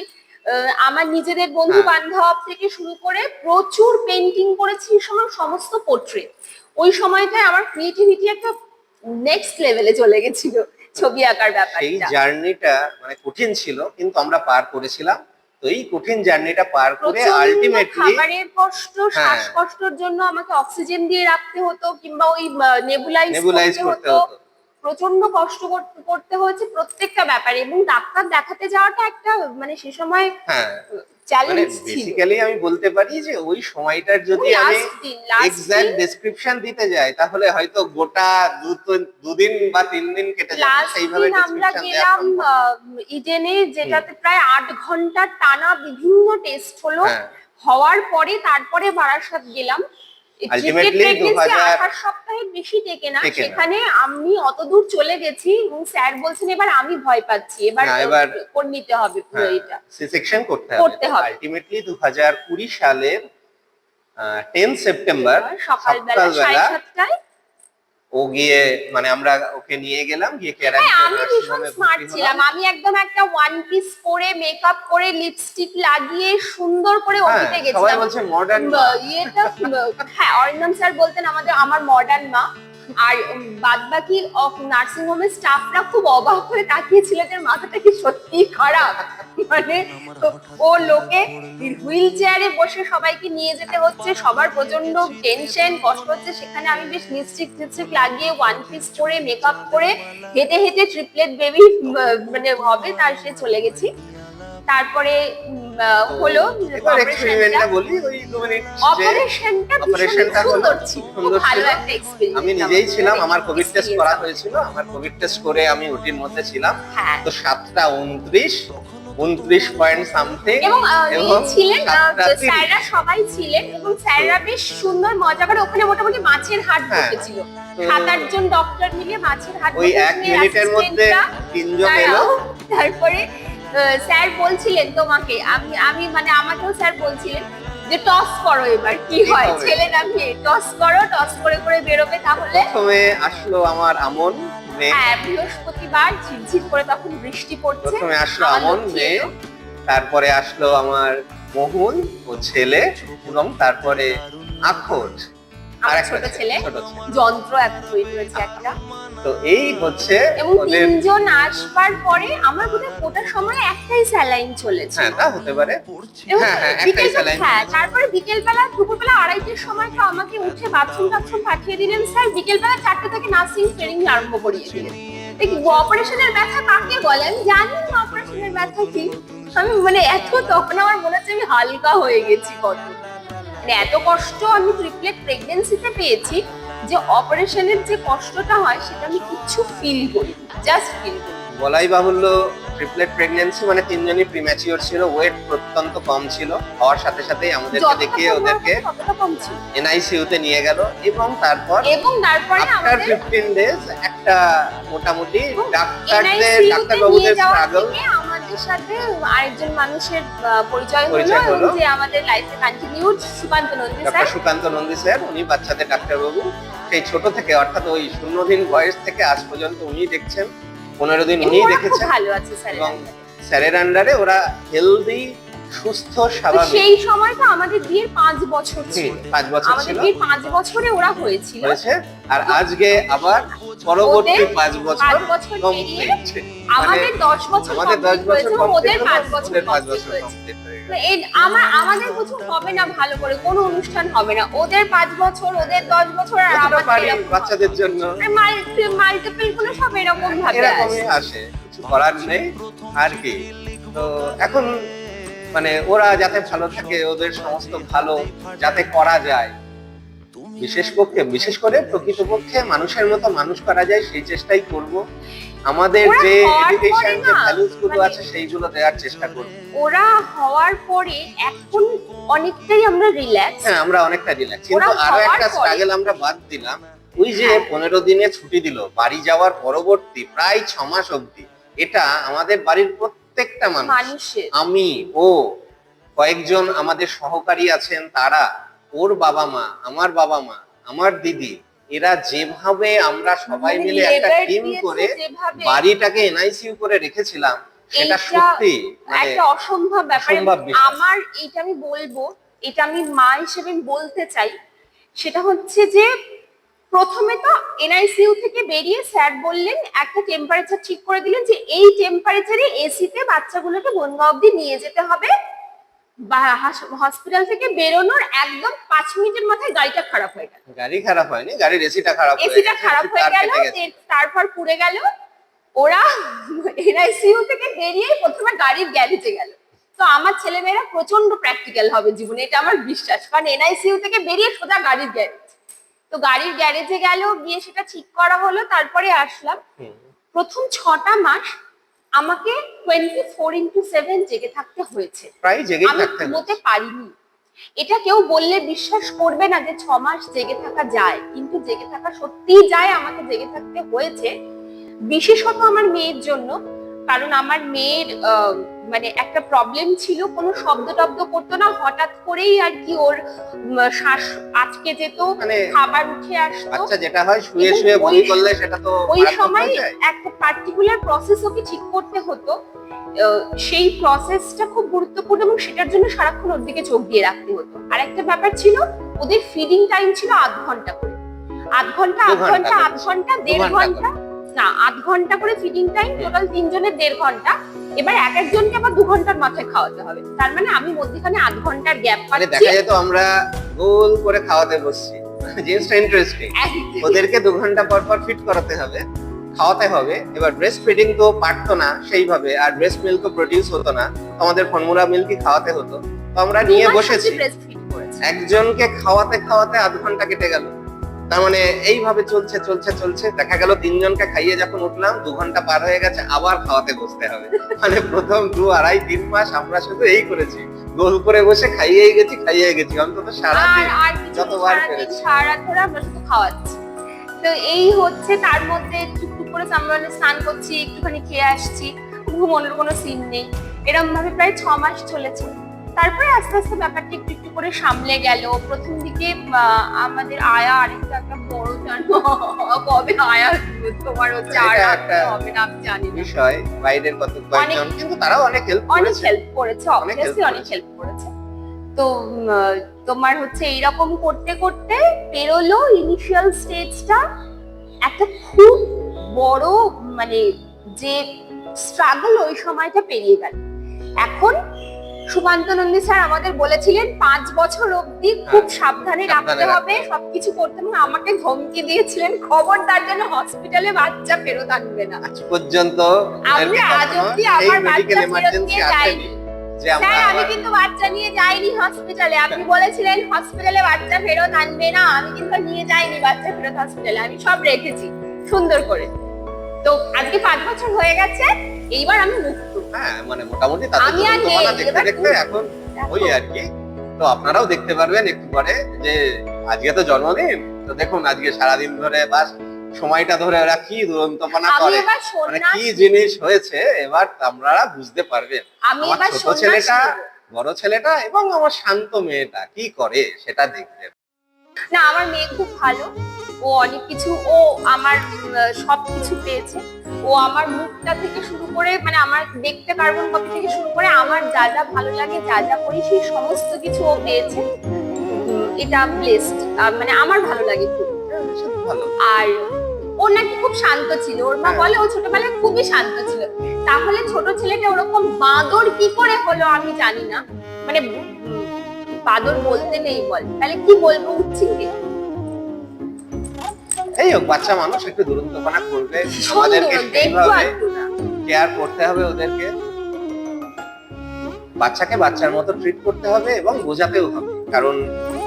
আমার নিজেদের বন্ধু বান্ধব থেকে শুরু করে প্রচুর পেন্টিং করেছি এই সময়, সমস্ত পোর্ট্রেট। ওই সময়টায় আমার ক্রিয়েটিভিটি একটা নেক্সট লেভেলে চলে গেছিল ছবি আঁকার সেই ব্যাপারটা। জার্নিটা মানে কঠিন ছিল, কিন্তু আমরা পার করেছিলাম। তো এই কঠিন জার্নিটা পার করে প্রচন্ড আলটিমেটলি খাবারের কষ্ট, হ্যাঁ। শ্বাসকষ্টের জন্য আমাকে অক্সিজেন দিয়ে রাখতে হতো, কিংবা ওই নেবুলাইজ নেবুলাইজ করতে করতে হতো। হতো। প্রচন্ড কষ্ট করতে হয়েছে প্রত্যেকটা ব্যাপারে, এবং ডাক্তার দেখাতে যাওয়াটা একটা মানে সে সময় হ্যাঁ মানে চ্যালেঞ্জ ছিল। বেসিক্যালি আমি বলতে পারি যে ওই সময়টার যদি ওই আমি last এক্সাক্ট দিন, ডেসক্রিপশন দিতে যাই, তাহলে হয়তো গোটা 2 দিন বা 3 দিন কেটে যাবে। লাস্ট সেইভাবে দিন আমরা ডেসক্রিপশন দেওয়া গেলাম সম্ভব। ইডেনে, যেটাতে প্রায় 8 ঘন্টা টানা বিভিন্ন টেস্ট হলো। হ্যাঁ। হওয়ার পরে তারপরে বারাসাত গেলাম। Ultimately 8 সপ্তাহের বেশি টেকে না, টেকে না। সেখানে আমি অতদূর চলে গেছি, এবং স্যার বলছেন এবার আমি ভয় পাচ্ছি, এবার না, এবার করে নিতে হবে পুরো এটা। সি সেকশন করতে করতে হবে। হবে। আলটিমেটলি 2020 সালের 10 সেপ্টেম্বর সকালবেলা সকালবেলা 7:30টায়। ও গিয়ে মানে আমরা ওকে নিয়ে গেলাম, গিয়ে কেয়ার হ্যাঁ, আমি ভীষণ স্মার্ট ছিলাম, আমি একদম একটা ওয়ান পিস পরে, মেকআপ করে, লিপস্টিক লাগিয়ে সুন্দর করে ওটিতে সবাই গেছিলাম। বলছে মডার্ন। ইয়েটা হ্যাঁ, অরিন্দম স্যার বলতেন আমার মডার্ন মা। আর বাদ বাকি নার্সিং হোমের স্টাফরা খুব অবাক হয়ে তাকিয়েছিল যে মাথাটা কি সত্যি খারাপ, মানে ও লোকে হুইল চেয়ারে বসে সবাইকে নিয়ে যেতে হচ্ছে, সবার প্রচন্ড টেনশন কষ্ট হচ্ছে, সেখানে আমি বেশ লিপস্টিক লাগিয়ে ওয়ান পিস করে মেকআপ করে হেঁটে হেঁটে ট্রিপলেট বেবি মানে হবে তার সে চলে গেছি। তারপরে হলো এবার এক্সপেরিমেন্টটা বলি, ওই 2 মিনিট অপারেশনটা সুন্দর ছিল, খুব ভালো একটা এক্সপেরিয়েন্স। আমি নিজেই ছিলাম, আমার কোভিড টেস্ট করা হয়েছিল, আমার কোভিড টেস্ট করে আমি ওটির মধ্যে ছিলাম। হ্যাঁ। তো 7:29 পয়েন্ট সামথিং এবং ছিলেন স্যাররা সবাই ছিলেন এবং স্যাররা বেশ সুন্দর মজা করে ওখানে মোটামুটি মাছের হাট বসেছিল, 7-8 জন ডক্টর মিলে মাছের হাট ওই 1 মিনিটের মধ্যে 3 জন এলো। তারপরে স্যার বলছিলেন তোমাকে, আমি মানে আমাকেও স্যার বলছিলেন যে টস করো, এবার কি হয় ছেলে না মেয়ে, টস করো, টস করে করে বেরোবে। তাহলে প্রথমে আসলো আমার আমন মেয়ে, হ্যাঁ বৃহস্পতিবার ঝিরঝির করে তখন বৃষ্টি পড়ছে, প্রথমে আসলো আমন মেয়ে, তারপরে আসলো আমার মোহন ও ছেলে, এবং তারপরে আখর আর একটা ছোট ছেলে, ছোট ছেলে। যন্ত্র এখন তৈরি হয়েছে একটা। তো এই হচ্ছে এবং 3 জন আসবার পরে আমার বোধহয় ওটার সময় একটাই স্যালাইন চলেছে। হ্যাঁ তা হতে পারে। এবং হ্যাঁ, একটাই স্যালাইন। হ্যাঁ, তারপরে বিকেলবেলা দুপুরবেলা 2:30-এর সময় তো আমাকে উঠে বাথরুম পাঠিয়ে দিলেন স্যার, বিকেলবেলা 4টে থেকে নার্সিং ট্রেনিং আরম্ভ করিয়ে দিলেন। অপারেশনের ব্যথা কাকে বলে আমি জানি না, অপারেশনের ব্যথা কি আমি মানে তখন আমার মনে হচ্ছে আমি হালকা হয়ে গেছি কত, মানে এত কষ্ট আমি ট্রিপলেট প্রেগন্যান্সিতে পেয়েছি যে অপারেশনের যে কষ্টটা হয় সেটা আমি কিছু ফিল করি, জাস্ট ফিল করি। বলাই বাহুল্য ট্রিপলেট প্রেগন্যান্সি মানে 3 জনই প্রিম্যাচিওর ছিল, ওয়েট অত্যন্ত কম ছিল, হওয়ার সাথে সাথেই আমাদেরকে দেখিয়ে ওদেরকে এনআইসিইউ তে নিয়ে গেল, এবং তারপরে আফটার 15 ডেজ একটা মোটামুটি ডাক্তারবাবুদের স্ট্রাগল, আমাদের সাথে আরেকজন মানুষের পরিচয় হলো এবং যে আমাদের লাইফে continued, Sukanta Nandi sir. Doctor Sukanta Nandi sir, উনি বাচ্চাদের ডাক্তারবাবু, সেই ছোট থেকে অর্থাৎ ওই 0 দিন বয়স থেকে আজ পর্যন্ত উনি দেখছেন, 15 দিন উনি দেখেছেন, ভালো আছে স্যার, এবং স্যারের আন্ডারে ওরা হেলদি সুস্থ স্বাভাবিক। সেই সময় তো আমাদের বিয়ের 5 বছর ছিল, 5 বছর আমাদের ছিল, বিয়ের 5 বছরে ওরা হয়েছিল, আর আজকে আবার পরবর্তী 5 বছর কমপ্লিট, আমাদের 10 বছর কমপ্লিট হয়েছে, ওদের 5 বছর কমপ্লিট হয়েছে। আমাদের কিছু হবে না ভালো করে, কোনো অনুষ্ঠান হবে না, ওদের 5 বছর, ওদের 10 বছর, আর আমাদের বাচ্চাদের জন্য মাল্টিপল গুলো সব এরকম ভাবে আসে, কিছু করার নেই আর কি। তো এখন মানে ওরা যাতে ভালো থাকে, ওদের সমস্ত ভালো যাতে করা যায়, বিশেষ করে প্রকৃতপক্ষে মানুষের মতো মানুষ করা যায় সেই চেষ্টাই করব। আমাদের যে এডুকেশন যে ভ্যালুস গুলো আছে সেইগুলো দেওয়ার চেষ্টা করব। ওরা হওয়ার পরে এখন অনেকটাই আমরা রিল্যাক্স, হ্যাঁ আমরা অনেকটা রিল্যাক্স, কিন্তু আরো একটা স্ট্রাগল আমরা বাদ দিলাম, ওই যে 15 দিনে ছুটি দিল বাড়ি যাওয়ার পরবর্তী প্রায় 6 মাস অবধি, এটা আমাদের বাড়ির প্রত্যেকটা মানুষের, আমি ও কয়েকজন আমাদের সহকারী আছেন তারা, ওর বাবা মা, আমার বাবা মা, আমার দিদি, এরা যেভাবে আমরা সবাই মিলে একটা টিম করে বাড়িটাকে এনআইসিইউ করে রেখেছিলাম, সেটা সত্যি একটা অসম্ভব ব্যাপার। আমার এটা আমি বলবো, এটা আমি মা হিসেবে বলতে চাই, সেটা হচ্ছে যে প্রথমে তো এনআইসিইউ থেকে বেরিয়ে স্যার বললেন, একটা টেম্পারেচার ঠিক করে দিলেন যে এই টেম্পারেচারে এসিতে বাচ্চাগুলোকে বনগাঁ অবধি নিয়ে যেতে হবে, হসপিটাল থেকে বেরোনোর একদম 5 মিনিটের মাথায় গাড়িটা খারাপ হয়ে গেল। গাড়ি খারাপ হয়নি, গাড়ির এসিটা খারাপ হয়ে গেল, তারপর পুড়ে গেল। ওরা এনআইসিইউ থেকে বেরিয়ে প্রথমে গাড়ির গ্যারেজে গেল। তো আমার ছেলেমেয়েরা প্রচন্ড প্র্যাকটিক্যাল হবে জীবনে, এটা আমার বিশ্বাস, কারণ এনআইসিইউ থেকে বেরিয়ে সোজা গাড়ির গ্যারেজ। তো গাড়ির গ্যারেজে গেল, গিয়ে সেটা ঠিক করা হলো, তারপরে আসলাম। প্রথম 6টা মাস আমাকে 24/7 জেগে থাকতে হয়েছে, প্রায় জেগে আমি ঘুমোতে পারিনি। এটা কেউ বললে বিশ্বাস করবে না যে 6 মাস জেগে থাকা যায়, কিন্তু জেগে থাকা সত্যিই যায়, আমাকে জেগে থাকতে হয়েছে, বিশেষত আমার মেয়ের জন্য। কারণ আমার মেয়ের মানে একটা প্রবলেম ছিল, কোনো শব্দ টব্দ করতো না, হঠাৎ করেই আর কি ওর শ্বাস আটকে যেত, খাবার উঠে আসতো, আচ্ছা যেটা হয় শুয়ে শুয়ে বমি করলে সেটা তো ওই সময় একটা পার্টিকুলার প্রসেস ওকে ঠিক করতে হতো, সেই প্রসেসটা খুব গুরুত্বপূর্ণ এবং সেটার জন্য সারাক্ষণ ওর দিকে চোখ দিয়ে রাখতে হতো। আর একটা ব্যাপার ছিল, ওদের ফিডিং টাইম ছিল 8 ঘন্টা করে। আধ ঘন্টা দু আধ ঘন্টা ঘন্টা আধ ঘন্টা দেড় 2 ঘন্টা ঘন্টা, না 8 ঘন্টা করে ফিডিং টাইম, টোটাল 3 জনের 1.5 ঘন্টা। এবার এক একজনকে আবার 2 ঘন্টার মাথায় খাওয়াতে হবে, তার মানে আমি মধ্যখানে আধ ঘন্টার গ্যাপ মানে পাচ্ছি। দেখা যেত আমরা গোল করে খাওয়াতে বসছি, জিনিসটা ইন্টারেস্টিং। ওদেরকে 2 ঘন্টা পর পর ফিট করাতে হবে, খাওয়াতে হবে। এবার ব্রেস্ট ফিডিং তো পারতো না সেইভাবে, আর ব্রেস্ট মিল্ক প্রডিউস হতো না, আমাদের ফর্মুলা মিল্কই খাওয়াতে হতো। তো আমরা নিয়ে বসেছি, একজনকে খাওয়াতে খাওয়াতে আধ ঘন্টা কেটে গেল। তার মানে এইভাবে চলছে চলছে চলছে, দেখা গেল 3 জনকে খাইয়ে যখন উঠলাম 2 ঘন্টা পার হয়ে গেছে, আবার খাওয়াতে বসতে হবে। মানে প্রথম 2, 2.5, 3 মাস আমরা শুধু এই করেছি, গোল করে বসে খাইয়েই গেছি অন্তত সারাদিন, যতবার পেরেছি সারা রাত ধরে আমরা শুধু খাওয়াচ্ছি। তো এই হচ্ছে, তার মধ্যে টুকটুক করে আমরা স্নান করছি, একটুখানি খেয়ে আসছি, ঘুমানোর কোনো সিন নেই। এরকম ভাবে প্রায় 6 মাস চলেছে। তারপরে আস্তে আস্তে ব্যাপারটা একটু একটু করে সামলে গেল। প্রথম দিকে আমাদের আয়া আরেকটা একটা বড় জানো, কবে আয়া তোমার হচ্ছে আর হবে না আমি জানি না বিষয়, বাইরের কয়েকজন কিন্তু তারাও অনেক হেল্প করেছে, অবভিয়াসলি অনেক হেল্প করেছে। তো তোমার হচ্ছে এইরকম করতে করতে পেরোলো ইনিশিয়াল স্টেজটা, একটা খুব বড় মানে যে স্ট্রাগল ওই সময়টা পেরিয়ে গেল। এখন সুকান্ত নন্দী স্যার আমাদের বলেছিলেন 5 বছর অবধি খুব সাবধানে রাখতে হবে, সবকিছু করতে হবে। আমাকে ধমকি দিয়েছিলেন, খবরদার যেন হসপিটালে বাচ্চা ফেরত আনবে না। আজ পর্যন্ত আমি আজ অবধি আমার বাচ্চা ফেরত নিয়ে যাইনি। স্যার আমি কিন্তু বাচ্চা নিয়ে যাইনি হসপিটালে, আপনি বলেছিলেন হসপিটালে বাচ্চা ফেরত আনবে না, আমি কিন্তু নিয়ে যাইনি বাচ্চা ফেরত হসপিটালে, আমি সব রেখেছি সুন্দর করে। তো আজকে 5 বছর হয়ে গেছে, এইবার আমি মুক্ত। হ্যাঁ, মানে মোটামুটি তাদের যন্ত্রণা দেখতে দেখতে এখন ওই আর কি। তো আপনারাও দেখতে পারবেন একটু পরে যে আজকে তো জন্মদিন, তো দেখুন আজকে সারাদিন ধরে বাস সময়টা ধরে ওরা কি দুরন্তপনা করে, মানে কি জিনিস হয়েছে এবার আপনারা বুঝতে পারবেন। আমার ছোট ছেলেটা, বড় ছেলেটা এবং আমার শান্ত মেয়েটা কি করে সেটা দেখবেন। না, আমার মেয়ে খুব ভালো, ও অনেক কিছু, ও আমার সবকিছু পেয়েছে। ও আমার মুখটা থেকে শুরু করে, মানে আমার দেখতে কার্বন কপি থেকে শুরু করে আমার যা যা ভালো লাগে, যা যা করি, সেই সমস্ত কিছু ও পেয়েছে। এটা ব্লেসড, মানে আমার ভালো লাগে খুব। আর ও নাকি খুব শান্ত ছিল, ওর মা বলে ও ছোটবেলায় খুবই শান্ত ছিল। তাহলে ছোট ছেলেটা ওরকম বাঁদর কি করে হলো আমি জানি না, মানে বাদর বলতে নেই বল, তাহলে কি বলবো, উচ্ছিঙ্গে। এই হোক, বাচ্চা মানুষ একটু দুরন্তপনা করবে, আমাদেরকে সেইভাবে কেয়ার করতে হবে ওদেরকে। বাচ্চাকে বাচ্চার মতো ট্রিট করতে হবে এবং বোঝাতেও হবে, কারণ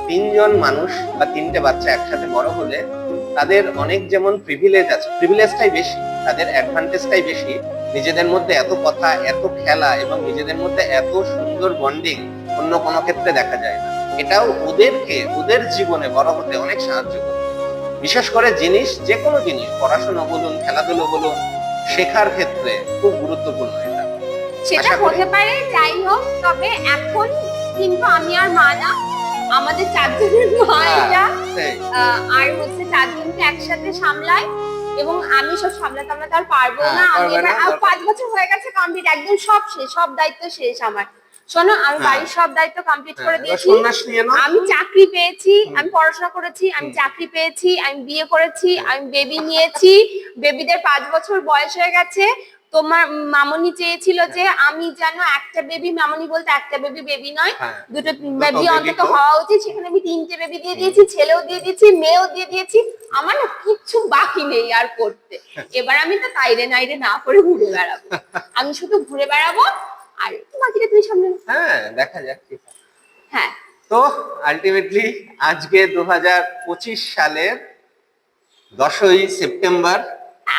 3 জন মানুষ বা 3টে বাচ্চা একসাথে বড় হলে তাদের অনেক যেমন প্রিভিলেজ আছে, প্রিভিলেজটাই বেশি, তাদের অ্যাডভান্টেজটাই বেশি। নিজেদের মধ্যে এত কথা, এত খেলা এবং নিজেদের মধ্যে এত সুন্দর বন্ডিং অন্য কোনো ক্ষেত্রে দেখা যায় না। এটাও ওদেরকে ওদের জীবনে বড় হতে অনেক সাহায্য করে। বিশেষ করে জিনিস, যে কোনো জিনিস, পড়াশোনা বলুন, খেলাধুলো বলুন, শেখার ক্ষেত্রে খুব গুরুত্বপূর্ণ এটা। সেটা হতে পারে, যাই হোক, তবে এখন কিন্তু আমি আর মা না, আমাদের 4 জনের মায়েরা আর হচ্ছে 4 জনকে একসাথে সামলায়, এবং আমি সব সামলাতে আর পারবো না। আমি 5 বছর হয়ে গেছে কমপ্লিট, একদম সব শেষ, সব দায়িত্ব শেষ আমার। শোনো, আমি বাড়ির সব দায়িত্ব কমপ্লিট করে দিয়েছি, আমি চাকরি পেয়েছি, আমি পড়াশোনা করেছি, আমি চাকরি পেয়েছি, আমি বিয়ে করেছি, আমি বেবি নিয়েছি, বেবিদের 5 বছর বয়স হয়ে গেছে। তোমার মামনি চেয়েছিল যে আমি যেন একটা বেবি, মামনি বলতে একটা বেবি বেবি নয়, 2টো বেবি অন্তত হওয়া উচিত, সেখানে আমি 3টে বেবি দিয়ে দিয়েছি, ছেলেও দিয়ে দিয়েছি, মেয়েও দিয়ে দিয়েছি, আমার না কিচ্ছু বাকি নেই আর করতে। এবার আমি তো তাইরে নাইরে না করে ঘুরে বেড়াবো, আমি শুধু ঘুরে বেড়াবো, আর বাকিটা তুই সামনে। হ্যাঁ, দেখা যাক কি। হ্যাঁ, তো আলটিমেটলি আজকে 2025 সালের 10ই সেপ্টেম্বর,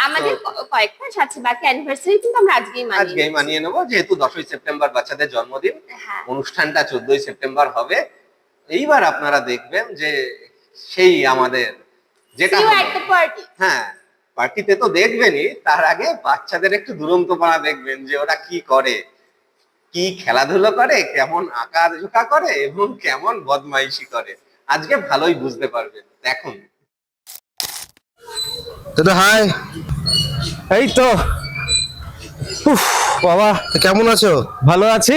আমাদের কয়েক মাস আছে বাকি, অ্যানিভার্সারি কিন্তু আমরা আজকেই মানিয়ে নেবো, যেহেতু 10ই সেপ্টেম্বর বাচ্চাদের জন্মদিন। অনুষ্ঠানটা 14ই সেপ্টেম্বর হবে। এইবার আপনারা দেখবেন যে সেই আমাদের যেটা, হ্যাঁ পার্টিতে তো দেখবেনই, তার আগে বাচ্চাদের একটু দুরন্তপনা দেখবেন, যে ওরা কি করে, কি খেলাধুলো করে, কেমন আঁকা ঝোঁকা করে এবং কেমন বদমাইশি করে। আজকে ভালোই বুঝতে পারবেন, দেখুন। দাদা হাই। এই তো বাবা, কেমন আছো? ভালো আছি।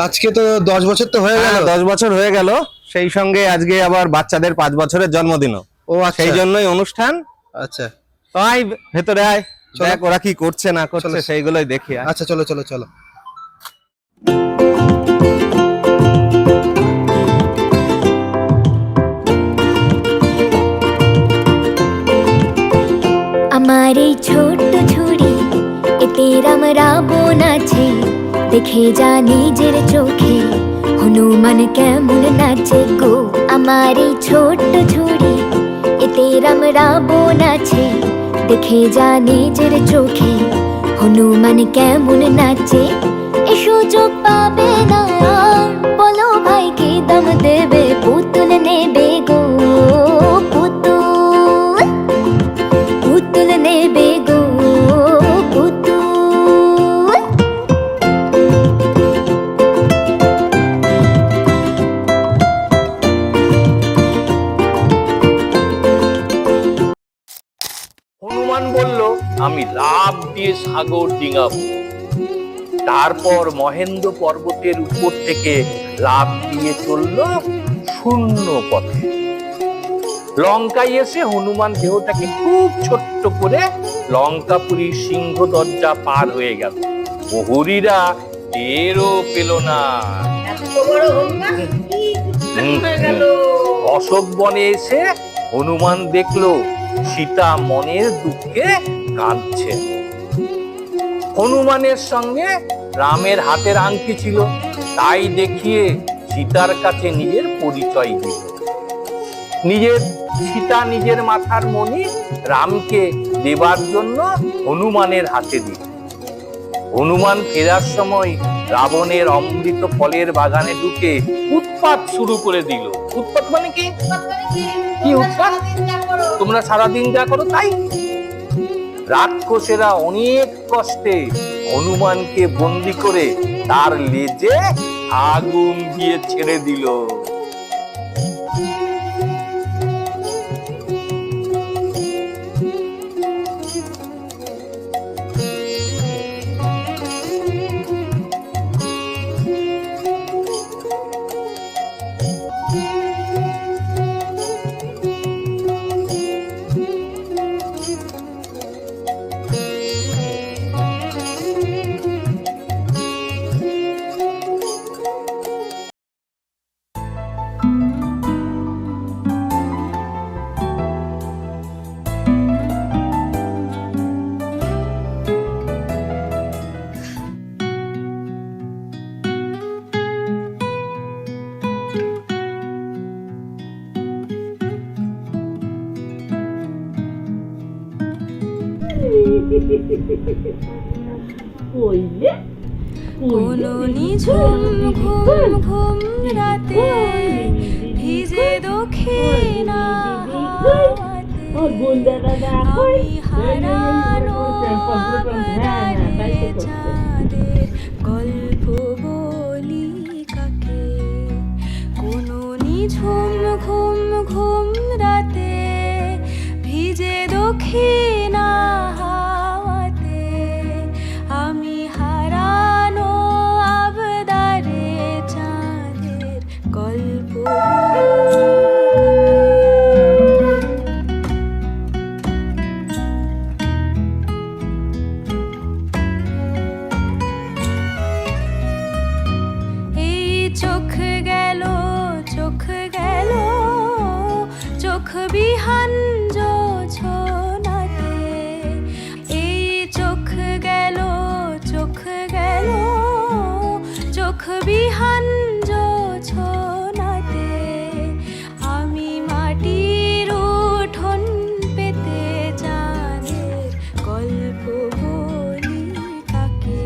আজকে তো 10 বছর তো হয়ে গেল। 10 বছর হয়ে গেল, সেই সঙ্গে আজকে আবার বাচ্চাদের 5 বছরের জন্মদিনও। ও আচ্ছা সেই জন্যই অনুষ্ঠান। আচ্ছা তো আয় ভেতরে আয়, চলো। দেখ ওরা কি করছে না করছে চলো। সেইগুলোই দেখি আয়। আচ্ছা চলো চলো চলো। আমার এই ছোট্ট ঝুড়ি এতে রামরা বোন আছে, দেখে যা নিজের চোখে হনুমান কেমন নাচে গো। আমার এই ছোট্ট ঝুড়ি এতে রামরা বোন আছে, দেখে যা নিজের চোখে হনুমান কেমন নাচে। এ সুযোগ পাবে না আর, বলো ভাই কি দাম দেবে, পুতুল নেবে গো পুতুল, পুতুল নেবে গো পুতুল। হনুমান বলল, আমি লাফ দিয়ে সাগর ডিঙাবো। তারপর মহেন্দ্র পর্বতের উপর থেকে লাফ দিয়ে চলল শূন্য পথে। লঙ্কায় এসে হনুমান দেহটাকে খুব ছোট্ট করে লঙ্কাপুরীর সিংহ দরজা পার হয়ে গেল। প্রহরীরা টেরও পেল না। অশোক বনে এসে হনুমান দেখলো সীতা মনের দুঃখে কাঁদছে। হনুমানের সঙ্গে রামের হাতের আংটি ছিল, তাই দেখিয়ে সীতার কাছে নিজের পরিচয় দিল। সীতা নিজের মাথার মণি রামকে দেবার জন্য হনুমানের হাতে দিল। হনুমান ফেরার সময় রাবণের অমৃত ফলের বাগানে ঢুকে উৎপাত শুরু করে দিল। উৎপাত মানে কি? কি উৎপাত? তোমরা সারাদিন যা করো তাই। রাক্ষসেরা অনেক কষ্টে হনুমানকে বন্দি করে তার লেজে আগুন দিয়ে ছেড়ে দিল। কোনো নিঝুম ঘুম ঘুম রাতে ভিজে দক্ষিণা হাওয়াতে আমি হারানো আবদারে চাঁদের গল্প বলি কাকে। কোনো নিঝুম ঘুম ঘুম রাতে ভিজে দক্ষিণা হাওয়াতে আমি হারানো আবদারে চাঁদের গল্প এই চোখ গেল চোখ গেল চোখ বিহান জোছনাতে। এই চোখ গেল চোখ গেল চোখ বিহান জোছনাতে আমি মাটির উঠোন পেতে চাঁদের গল্প বলি কাকে।